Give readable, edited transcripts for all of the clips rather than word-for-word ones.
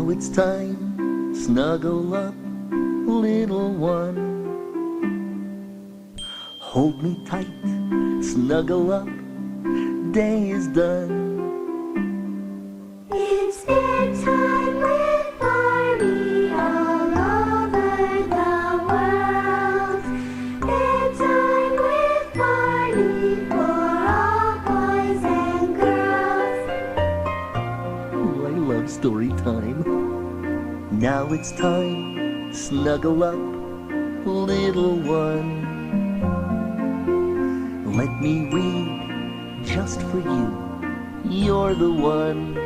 Now it's time, snuggle up, little one. Hold me tight, snuggle up, day is done. It's bedtime with Barney all over the world. Bedtime with Barney for all boys and girls. Oh, I love story time. Now it's time, snuggle up, little one. Let me read just for you, you're the one.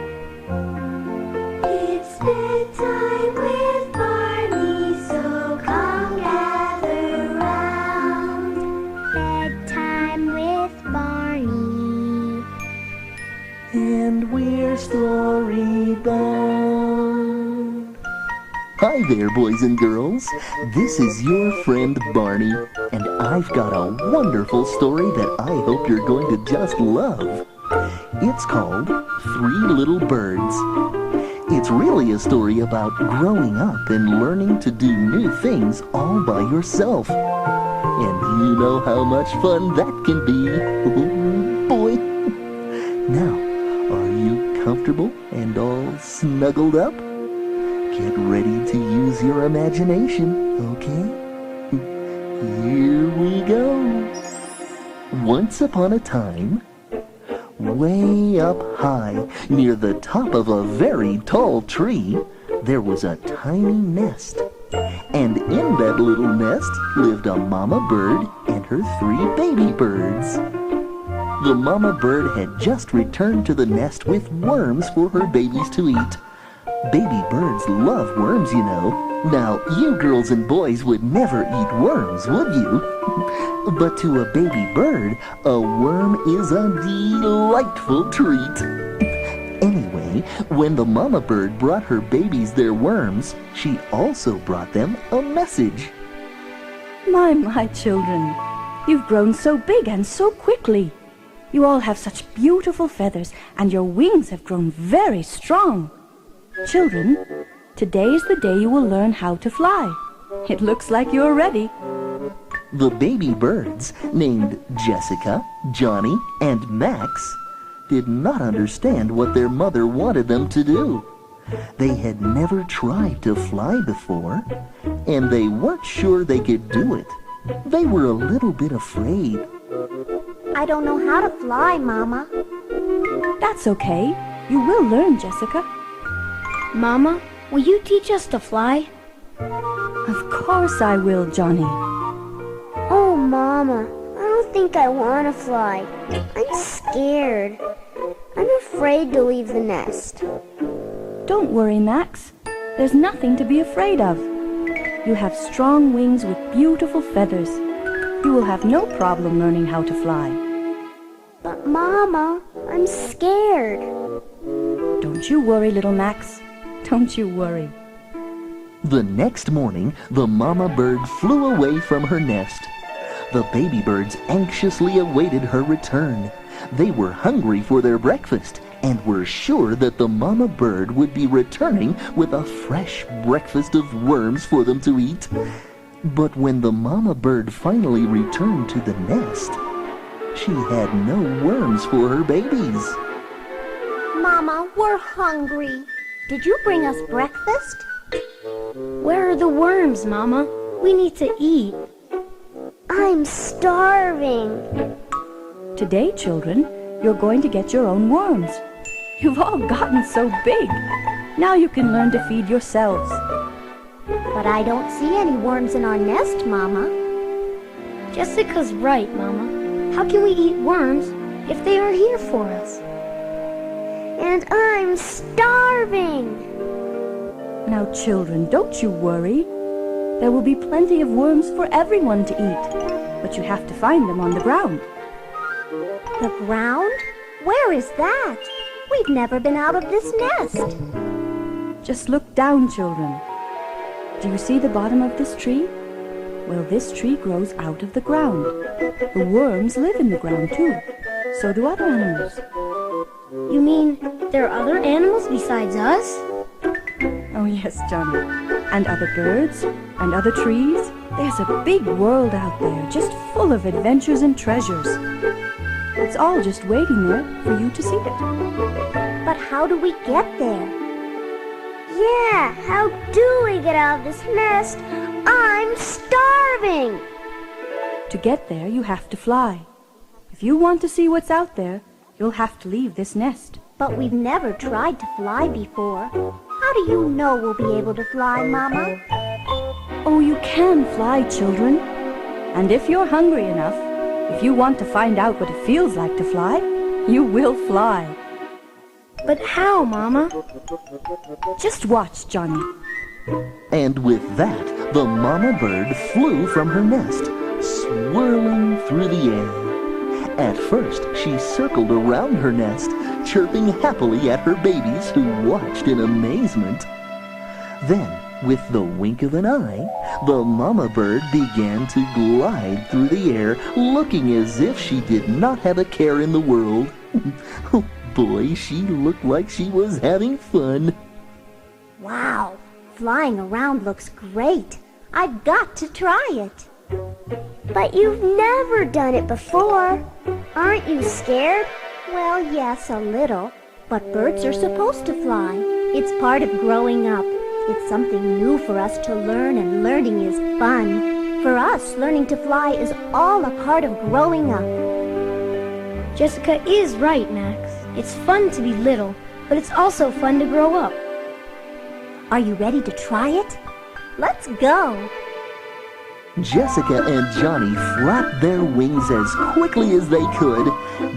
It's bedtime with Barney, so come gather round. Bedtime with Barney. And we're story bound. Hi there, boys and girls. This is your friend Barney, and I've got a wonderful story that I hope you're going to just love. It's called Three Little Birds. It's really a story about growing up and learning to do new things all by yourself. And you know how much fun that can be. Oh, boy. Now, are you comfortable and all snuggled up? Get ready to use your imagination, okay? Here we go. Once upon a time, way up high, near the top of a very tall tree, there was a tiny nest. And in that little nest lived a mama bird and her three baby birds. The mama bird had just returned to the nest with worms for her babies to eat. Baby birds love worms, you know. Now, you girls and boys would never eat worms, would you? But to a baby bird, a worm is a delightful treat. Anyway, when the mama bird brought her babies their worms, she also brought them a message. My children, you've grown so big and so quickly. You all have such beautiful feathers, and your wings have grown very strong. Children, today is the day you will learn how to fly. It looks like you're ready. The baby birds, named Jessica, Johnny, and Max, did not understand what their mother wanted them to do. They had never tried to fly before, and they weren't sure they could do it. They were a little bit afraid. I don't know how to fly, Mama. That's okay. You will learn, Jessica. Mama, will you teach us to fly? Of course I will, Johnny. Oh, Mama, I don't think I want to fly. I'm scared. I'm afraid to leave the nest. Don't worry, Max. There's nothing to be afraid of. You have strong wings with beautiful feathers. You will have no problem learning how to fly. But, Mama, I'm scared. Don't you worry, little Max. Don't you worry. The next morning, the mama bird flew away from her nest. The baby birds anxiously awaited her return. They were hungry for their breakfast and were sure that the mama bird would be returning with a fresh breakfast of worms for them to eat. But when the mama bird finally returned to the nest, she had no worms for her babies. Mama, we're hungry. Did you bring us breakfast? Where are the worms, Mama? We need to eat. I'm starving. Today, children, you're going to get your own worms. You've all gotten so big. Now you can learn to feed yourselves. But I don't see any worms in our nest, Mama. Jessica's right, Mama. How can we eat worms if they are here for us? And I'm starving. Now, children, don't you worry. There will be plenty of worms for everyone to eat, but you have to find them on the ground. The ground? Where is that? We've never been out of this nest. Just look down, children. Do you see the bottom of this tree? Well, this tree grows out of the ground. The worms live in the ground too. So do other animals. You mean there are other animals besides us? Oh, yes, Johnny. And other birds and other trees. There's a big world out there, just full of adventures and treasures. It's all just waiting there for you to see it. But how do we get there? Yeah, how do we get out of this nest? I'm starving! To get there, you have to fly. If you want to see what's out there, you'll have to leave this nest. But we've never tried to fly before. How do you know we'll be able to fly, Mama? Oh, you can fly, children. And if you're hungry enough, if you want to find out what it feels like to fly, you will fly. But how, Mama? Just watch, Johnny. And with that, the mama bird flew from her nest, swirling through the air. At first, she circled around her nest, chirping happily at her babies who watched in amazement. Then, with the wink of an eye, the mama bird began to glide through the air, looking as if she did not have a care in the world. Oh boy, she looked like she was having fun. Wow, flying around looks great. I've got to try it. But you've never done it before. Aren't you scared? Well, yes, a little. But birds are supposed to fly. It's part of growing up. It's something new for us to learn, and learning is fun. For us, learning to fly is all a part of growing up. Jessica is right, Max. It's fun to be little, but it's also fun to grow up. Are you ready to try it? Let's go! Jessica and Johnny flapped their wings as quickly as they could.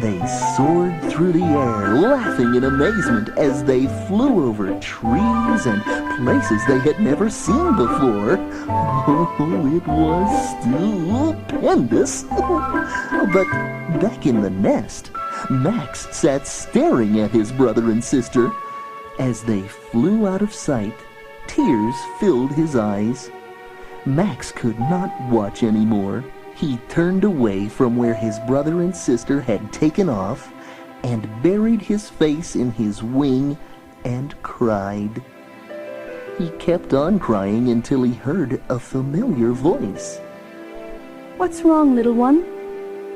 They soared through the air, laughing in amazement as they flew over trees and places they had never seen before. Oh, it was stupendous. But back in the nest, Max sat staring at his brother and sister. As they flew out of sight, tears filled his eyes. Max could not watch anymore. He turned away from where his brother and sister had taken off and buried his face in his wing and cried. He kept on crying until he heard a familiar voice. What's wrong, little one?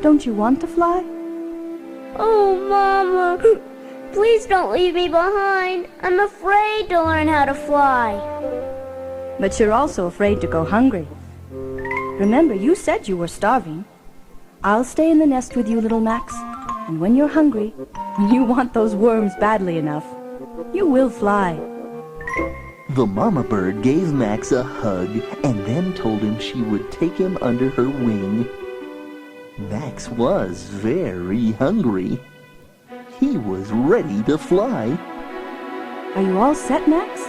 Don't you want to fly? Oh, Mama, please don't leave me behind. I'm afraid to learn how to fly. But you're also afraid to go hungry. Remember, you said you were starving. I'll stay in the nest with you, little Max. And when you're hungry, when you want those worms badly enough, you will fly. The mama bird gave Max a hug and then told him she would take him under her wing. Max was very hungry. He was ready to fly. Are you all set, Max?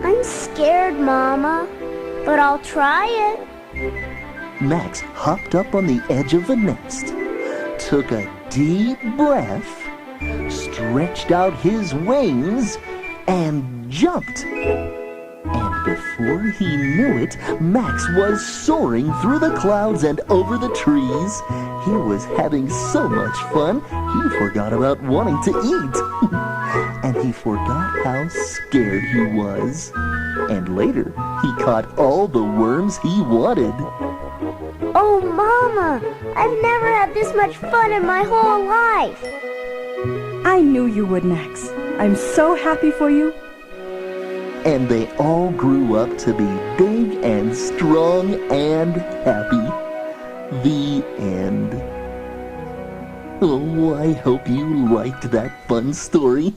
I'm scared, Mama, but I'll try it. Max hopped up on the edge of the nest, took a deep breath, stretched out his wings, and jumped. And before he knew it, Max was soaring through the clouds and over the trees. He was having so much fun, he forgot about wanting to eat. And he forgot how scared he was. And later, he caught all the worms he wanted. Oh, Mama, I've never had this much fun in my whole life. I knew you would, Max. I'm so happy for you. And they all grew up to be big and strong and happy. The end. Oh, I hope you liked that fun story.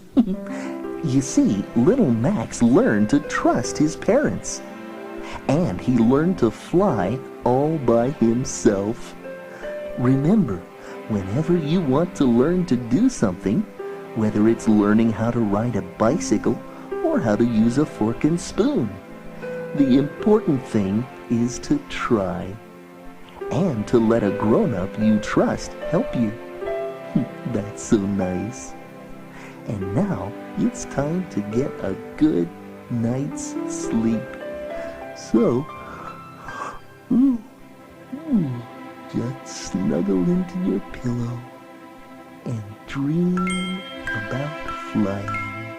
You see, little Max learned to trust his parents. And he learned to fly all by himself. Remember, whenever you want to learn to do something, whether it's learning how to ride a bicycle or how to use a fork and spoon, the important thing is to try. And to let a grown-up you trust help you. That's so nice. And now it's time to get a good night's sleep. So, just snuggle into your pillow and dream about flying.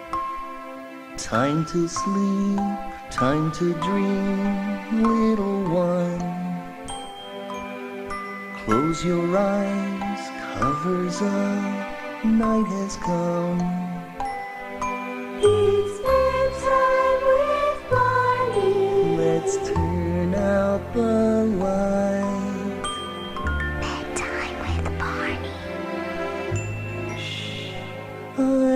Time to sleep, time to dream, little one. Close your eyes, covers up, night has come. It's bedtime with Barney. Let's turn out the light. Bedtime with Barney. I